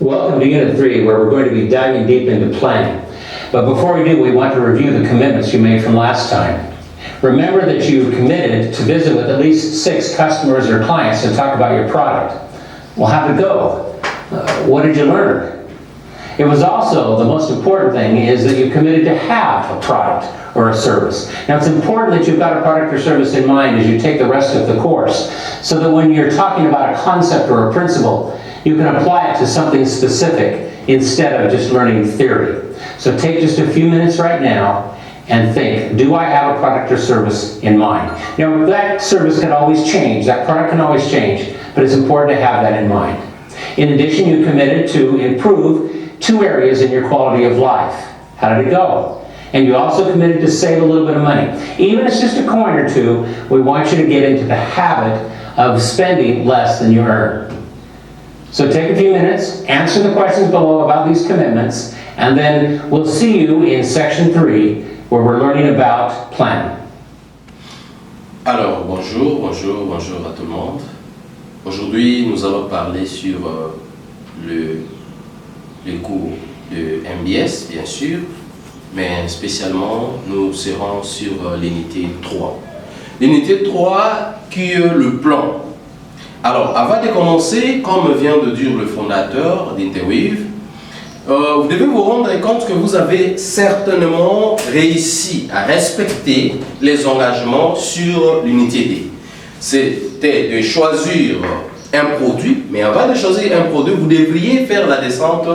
Welcome to Unit 3, where we're going to be diving deep into planning. But before we do, we want to review the commitments you made from last time. Remember that you committed to visit with at least 6 customers or clients and talk about your product. Well, how did it go? What did you learn? It was also, the most important thing is that you committed to have a product or a service. Now, it's important that you've got a product or service in mind as you take the rest of the course, so that when you're talking about a concept or a principle, you can apply it to something specific instead of just learning theory. So take just a few minutes right now and think, do I have a product or service in mind? Now, that service can always change, that product can always change, but it's important to have that in mind. In addition, you committed to improve 2 areas in your quality of life. How did it go? And you also committed to save a little bit of money. Even if it's just a coin or 2, we want you to get into the habit of spending less than you earn. So take a few minutes, answer the questions below about these commitments, and then we'll see you in section 3, where we're learning about planning. Alors, bonjour à tout le monde. Aujourd'hui, nous allons parler sur les cours de MBS, bien sûr, mais spécialement, nous serons sur l'unité 3. L'unité 3 qui est le plan. Alors, avant de commencer, comme vient de dire le fondateur d'Interweave, vous devez vous rendre compte que vous avez certainement réussi à respecter les engagements sur l'unité D. C'était de choisir un produit, mais avant de choisir un produit, vous devriez faire la descente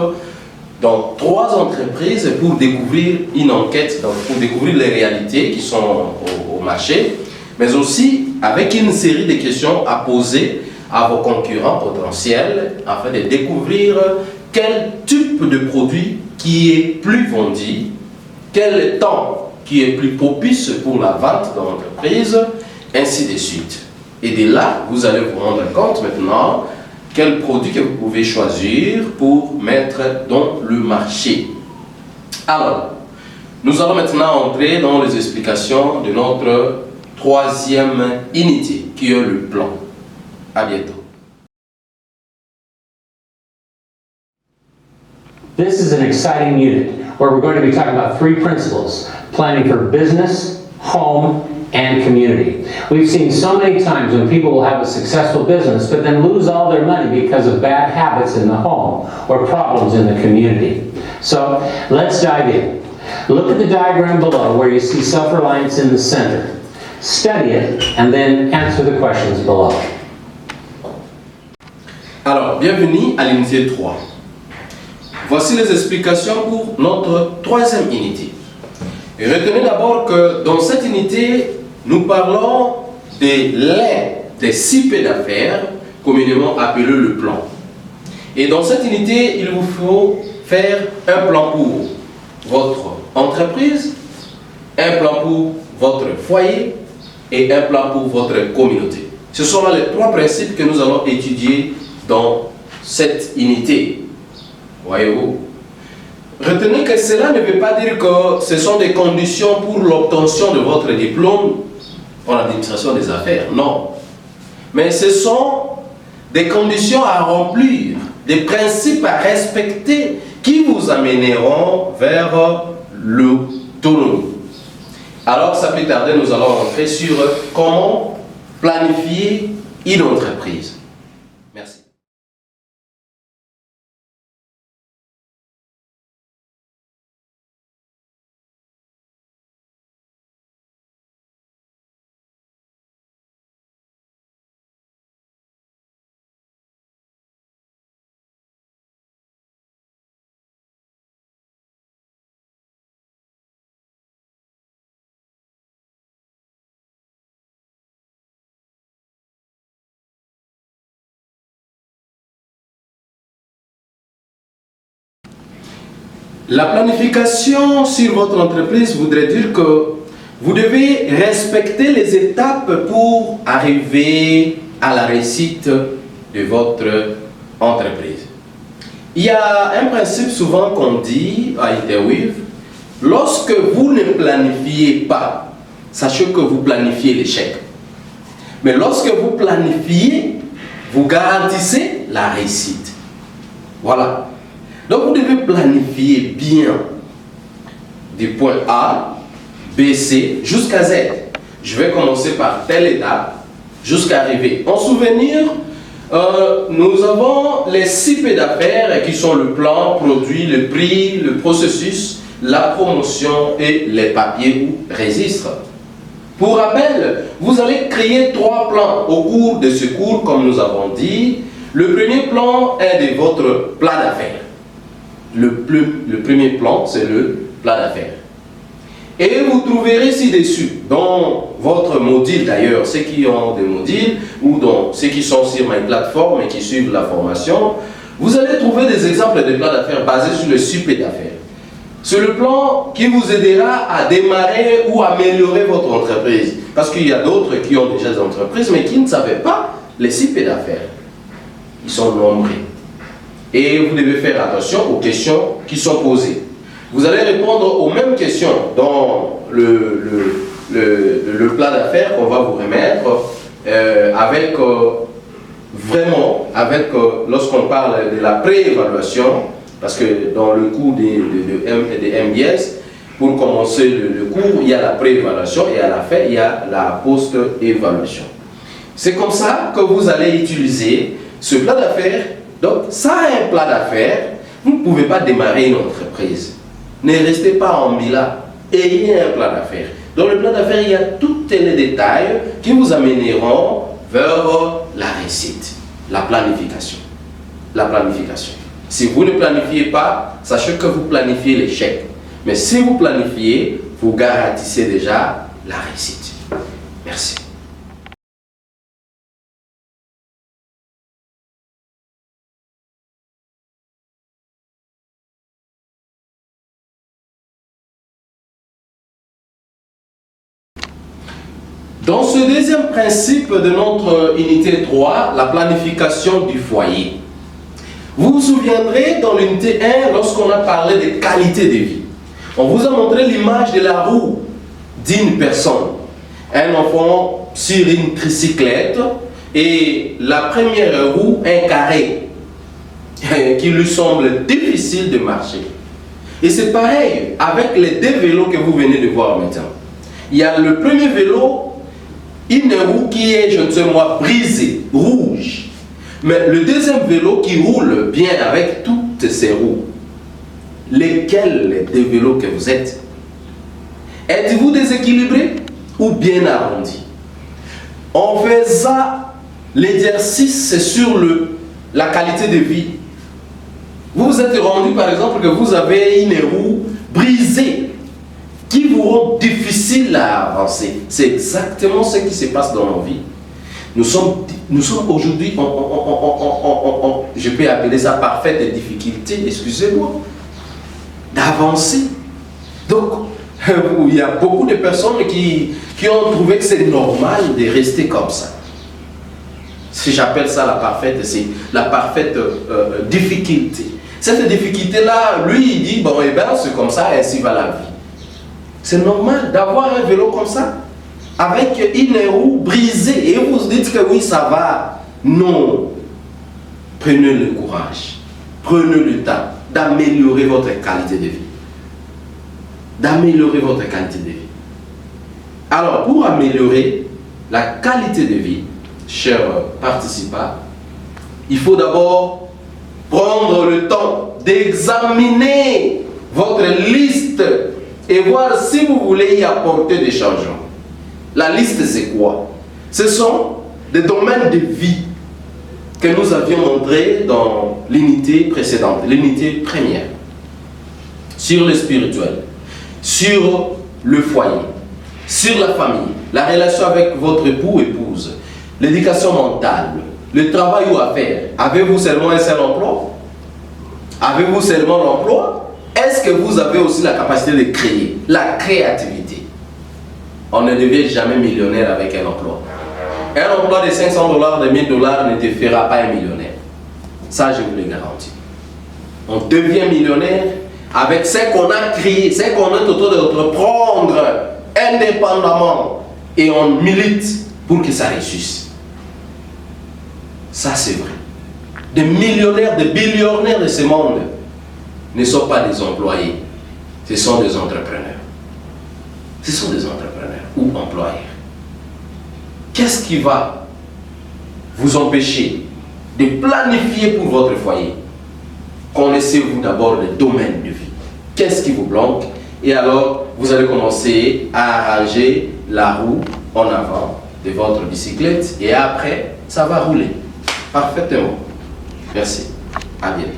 dans 3 entreprises pour découvrir une enquête, pour découvrir les réalités qui sont au marché, mais aussi avec une série de questions à poser à vos concurrents potentiels afin de découvrir quel type de produit qui est plus vendu, quel temps qui est plus propice pour la vente dans l'entreprise, ainsi de suite. Et de là, vous allez vous rendre compte maintenant quel produit que vous pouvez choisir pour mettre dans le marché. Alors, nous allons maintenant entrer dans les explications de notre 3e unité, qui est le plan. À bientôt. This is an exciting unit where we're going to be talking about 3 principles: planning for business, home, and community. We've seen so many times when people will have a successful business but then lose all their money because of bad habits in the home or problems in the community. So let's dive in. Look at the diagram below where you see self-reliance in the center. Study it and then answer the questions below. Alors, bienvenue à l'unité 3. Voici les explications pour notre 3e unité. Et retenez d'abord que dans cette unité, nous parlons de l'un des 6 P d'affaires, communément appelé le plan. Et dans cette unité, il vous faut faire un plan pour votre entreprise, un plan pour votre foyer et un plan pour votre communauté. Ce sont là les 3 principes que nous allons étudier dans cette unité. Voyez-vous? Retenez que cela ne veut pas dire que ce sont des conditions pour l'obtention de votre diplôme en administration des affaires. Non. Mais ce sont des conditions à remplir, des principes à respecter qui vous amèneront vers l'autonomie. Alors, ça peut tarder, nous allons entrer sur comment planifier une entreprise. Merci. La planification sur votre entreprise voudrait dire que vous devez respecter les étapes pour arriver à la réussite de votre entreprise. Il y a un principe souvent qu'on dit à Interweave: lorsque vous ne planifiez pas, sachez que vous planifiez l'échec. Mais lorsque vous planifiez, vous garantissez la réussite. Voilà. Donc vous devez planifier bien du point A, B, C jusqu'à Z. Je vais commencer par telle étape jusqu'à arriver. En souvenir, nous avons les 6 P d'affaires qui sont le plan, produit, le prix, le processus, la promotion et les papiers ou registres. Pour rappel, vous allez créer 3 plans au cours de ce cours, comme nous avons dit. Le premier plan est de votre plan d'affaires. Le premier plan, c'est le plan d'affaires. Et vous trouverez ci-dessus, dans votre module d'ailleurs, ceux qui ont des modules, ou dans ceux qui sont sur ma plateforme et qui suivent la formation, vous allez trouver des exemples de plans d'affaires basés sur le super d'affaires. C'est le plan qui vous aidera à démarrer ou améliorer votre entreprise. Parce qu'il y a d'autres qui ont déjà des entreprises, mais qui ne savaient pas les super d'affaires. Ils sont nombreux. Et vous devez faire attention aux questions qui sont posées. Vous allez répondre aux mêmes questions dans le plan d'affaires qu'on va vous remettre lorsqu'on parle de la préévaluation, parce que dans le cours des MBS, pour commencer le cours, il y a la préévaluation et à la fin, il y a la post-évaluation. C'est comme ça que vous allez utiliser ce plan d'affaires. Donc, ça un plan d'affaires, vous ne pouvez pas démarrer une entreprise. Ne restez pas en Mila, ayez un plan d'affaires. Dans le plan d'affaires, il y a tous les détails qui vous amèneront vers la réussite, la planification. La planification. Si vous ne planifiez pas, sachez que vous planifiez l'échec. Mais si vous planifiez, vous garantissez déjà la réussite. Merci. Dans ce deuxième principe de notre unité 3, la planification du foyer, vous vous souviendrez dans l'unité 1, lorsqu'on a parlé de qualité de vie, on vous a montré l'image de la roue d'une personne, un enfant sur une tricyclette et la première roue, un carré qui lui semble difficile de marcher. Et c'est pareil avec les 2 vélos que vous venez de voir maintenant. Il y a le premier vélo, une roue qui est, je ne sais moi, brisée, rouge. Mais le deuxième vélo qui roule bien avec toutes ces roues, lesquels des vélos que vous êtes? Êtes-vous déséquilibré ou bien arrondi? En faisant l'exercice sur la qualité de vie, vous vous êtes rendu par exemple que vous avez une roue brisée qui vous rend difficile à avancer. C'est exactement ce qui se passe dans nos vies. Nous sommes aujourd'hui, je peux appeler ça parfaite difficulté, excusez-moi, d'avancer. Donc, il y a beaucoup de personnes qui ont trouvé que c'est normal de rester comme ça. Si j'appelle ça c'est la parfaite difficulté. Cette difficulté-là, lui, il dit, bon, eh bien, c'est comme ça, ainsi va la vie. C'est normal d'avoir un vélo comme ça, avec une roue brisée, et vous dites que oui, ça va. Non. Prenez le courage, prenez le temps d'améliorer votre qualité de vie. D'améliorer votre qualité de vie. Alors, pour améliorer la qualité de vie, chers participants, il faut d'abord prendre le temps d'examiner votre liste et voir si vous voulez y apporter des changements. La liste, c'est quoi? Ce sont des domaines de vie que nous avions montrés dans l'unité précédente, l'unité première. Sur le spirituel, sur le foyer, sur la famille, la relation avec votre époux ou épouse, l'éducation mentale, le travail ou affaires. Avez-vous seulement un seul emploi? Avez-vous seulement l'emploi? Est-ce que vous avez aussi la capacité de créer, la créativité? On ne devient jamais millionnaire avec un emploi. Un emploi de $500, de $1000 ne te fera pas un millionnaire. Ça, je vous le garantis. On devient millionnaire avec ce qu'on a créé, ce qu'on est autour d'entreprendre indépendamment. Et on milite pour que ça réussisse. Ça, c'est vrai. Des millionnaires, des billionnaires de ce monde ne sont pas des employés, ce sont des entrepreneurs. Ce sont des entrepreneurs ou employeurs. Qu'est-ce qui va vous empêcher de planifier pour votre foyer? Connaissez-vous d'abord le domaine de vie. Qu'est-ce qui vous bloque? Et alors, vous allez commencer à arranger la roue en avant de votre bicyclette et après, ça va rouler. Parfaitement. Merci. À bientôt.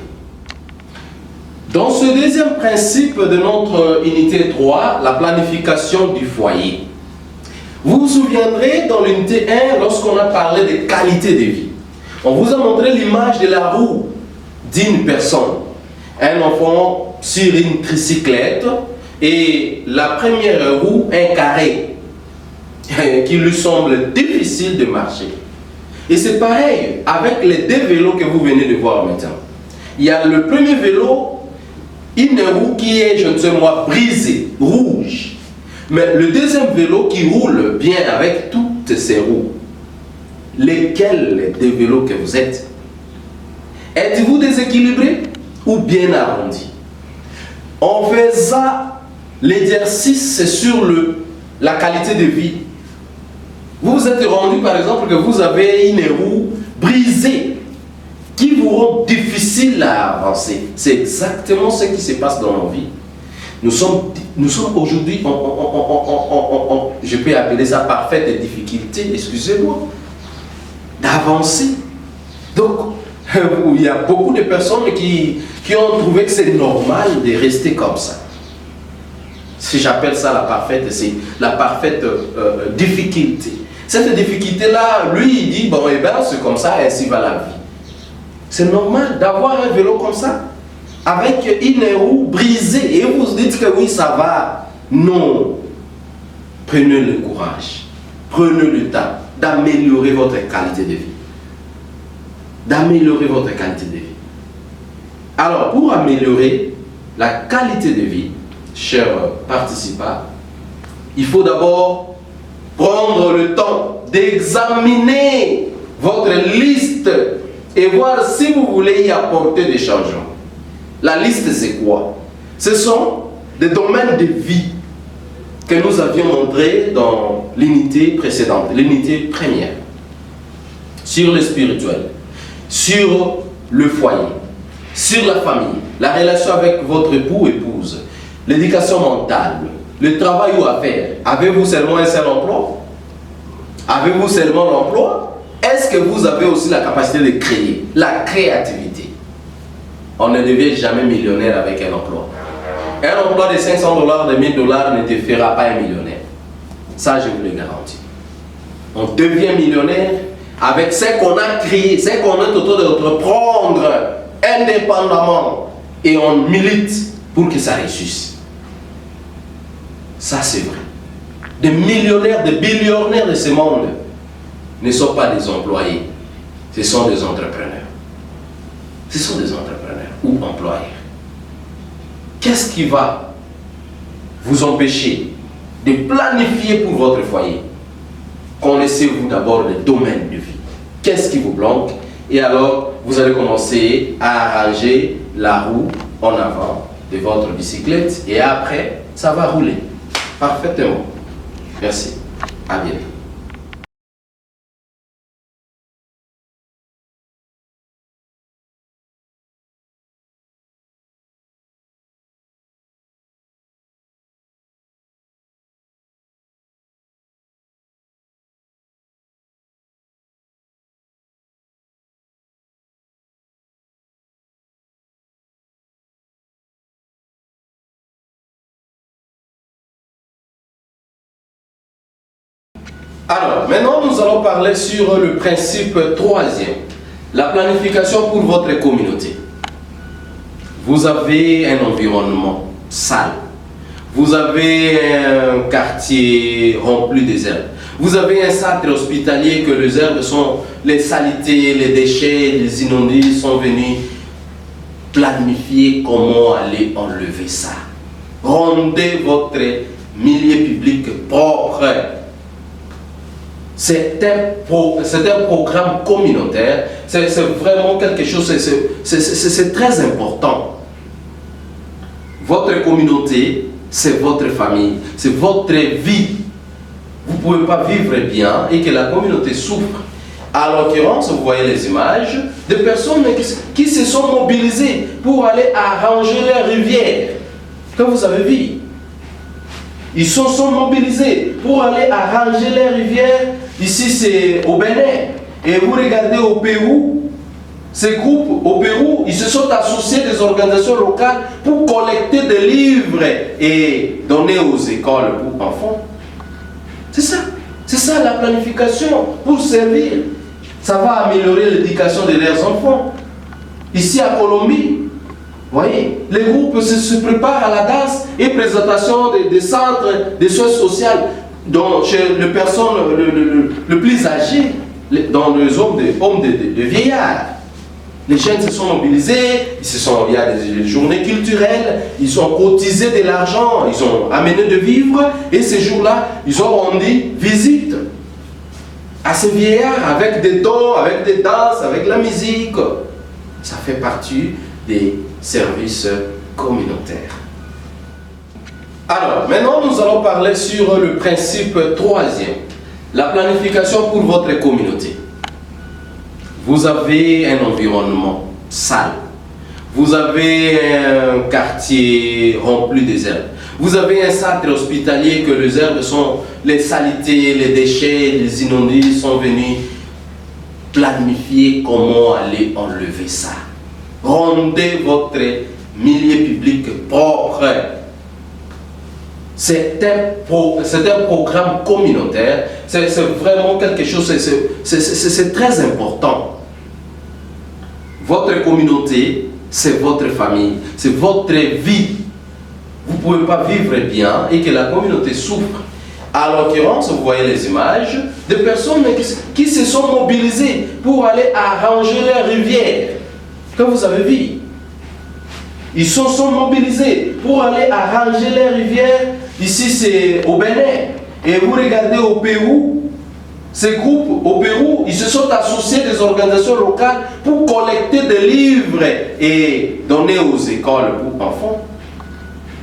Dans ce deuxième principe de notre unité 3, la planification du foyer, vous vous souviendrez dans l'unité 1, lorsqu'on a parlé de qualité de vie, on vous a montré l'image de la roue d'une personne, un enfant sur une tricyclette et la première roue, un carré qui lui semble difficile de marcher. Et c'est pareil avec les deux vélos que vous venez de voir maintenant. Il y a le premier vélo, une roue qui est, je ne sais moi, brisée, rouge. Mais le deuxième vélo qui roule bien avec toutes ces roues. Lesquels des vélos que vous êtes? Êtes-vous déséquilibré ou bien arrondi? En faisant l'exercice sur la qualité de vie, vous vous êtes rendu par exemple que vous avez une roue brisée qui vous rend difficile à avancer. C'est exactement ce qui se passe dans nos vies. Nous sommes aujourd'hui, je peux appeler ça parfaite difficulté, excusez-moi, d'avancer. Donc, il y a beaucoup de personnes qui ont trouvé que c'est normal de rester comme ça. Si j'appelle ça c'est la parfaite difficulté. Cette difficulté-là, lui, il dit, bon, eh ben, c'est comme ça, ainsi va la vie. C'est normal d'avoir un vélo comme ça, avec une roue brisée, et vous dites que oui, ça va. Non. Prenez le courage, prenez le temps d'améliorer votre qualité de vie. D'améliorer votre qualité de vie. Alors, pour améliorer la qualité de vie, chers participants, il faut d'abord prendre le temps d'examiner votre liste et voir si vous voulez y apporter des changements. La liste, c'est quoi? Ce sont des domaines de vie que nous avions montrés dans l'unité précédente, l'unité première, sur le spirituel, sur le foyer, sur la famille, la relation avec votre époux ou épouse, l'éducation mentale, le travail ou affaires. Avez-vous seulement un seul emploi? Avez-vous seulement l'emploi? Est-ce que vous avez aussi la capacité de créer, la créativité? On ne devient jamais millionnaire avec un emploi. Un emploi de $500, de $1000 ne te fera pas un millionnaire. Ça, je vous le garantis. On devient millionnaire avec ce qu'on a créé, ce qu'on est autour d'entreprendre indépendamment et on milite pour que ça réussisse. Ça, c'est vrai. Des millionnaires, des billionnaires de ce monde ne sont pas des employés, ce sont des entrepreneurs. Ce sont des entrepreneurs ou employeurs. Qu'est-ce qui va vous empêcher de planifier pour votre foyer? Connaissez-vous d'abord le domaine de vie. Qu'est-ce qui vous bloque? Et alors, vous allez commencer à arranger la roue en avant de votre bicyclette et après, ça va rouler. Parfaitement. Merci. À bientôt. Alors, maintenant, nous allons parler sur le principe troisième, la planification pour votre communauté. Vous avez un environnement sale. Vous avez un quartier rempli des herbes. Vous avez un centre hospitalier que les herbes sont, les saletés, les déchets, les inondés sont venus. Planifier comment aller enlever ça. Rendez votre milieu public propre. C'est un programme communautaire, c'est vraiment quelque chose, c'est très important. Votre communauté, c'est votre famille, c'est votre vie. Vous ne pouvez pas vivre bien et que la communauté souffre. À l'occurrence, vous voyez les images de personnes qui se sont mobilisées pour aller arranger les rivières. Que vous avez vu. Ils se sont mobilisés pour aller arranger les rivières. Ici, c'est au Bénin. Et vous regardez au Pérou, ces groupes au Pérou, ils se sont associés des organisations locales pour collecter des livres et donner aux écoles pour enfants. C'est ça la planification pour servir. Ça va améliorer l'éducation de leurs enfants. Ici à Colombie, vous voyez, les groupes se préparent à la danse et présentation des centres de soins sociaux chez les personnes le plus âgées, dans les hommes de vieillards. Les jeunes se sont mobilisés, il y a des journées culturelles, ils ont cotisé de l'argent, ils ont amené de vivres, et ces jours-là, ils ont rendu visite à ces vieillards avec des dons, avec des danses, avec la musique. Ça fait partie des services communautaires. Alors, maintenant nous allons parler sur le principe troisième, la planification pour votre communauté. Vous avez un environnement sale, vous avez un quartier rempli des herbes, vous avez un centre hospitalier que les herbes sont, les saletés, les déchets, les inondés sont venus. Planifier comment aller enlever ça. Rendez votre milieu public propre. C'est un programme communautaire, c'est vraiment quelque chose, c'est très important. Votre communauté, c'est votre famille, c'est votre vie. Vous ne pouvez pas vivre bien et que la communauté souffre. À l'occurrence, vous voyez les images de personnes qui se sont mobilisées pour aller arranger les rivières. Que vous avez vu. Ils se sont mobilisés pour aller arranger les rivières. Ici, c'est au Bénin. Et vous regardez au Pérou, ces groupes au Pérou, ils se sont associés des organisations locales pour collecter des livres et donner aux écoles pour enfants.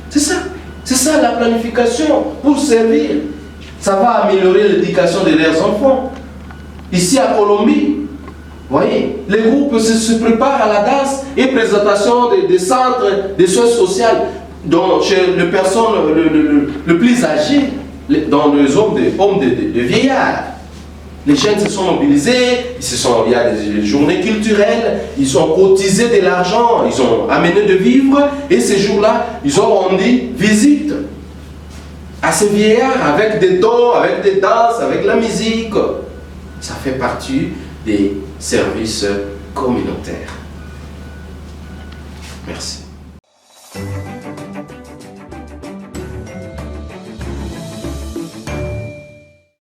C'est ça la planification pour servir. Ça va améliorer l'éducation de leurs enfants. Ici à Colombie, vous voyez, les groupes se préparent à la danse et présentation des centres de soins sociaux chez les personnes le plus âgées, dans les hommes de vieillards. Les jeunes se sont mobilisés, il y a des journées culturelles, ils ont cotisé de l'argent, ils ont amené de vivres, et ces jours-là, ils ont rendu visite à ces vieillards avec des dons, avec des danses, avec la musique. Ça fait partie des services communautaires. Merci.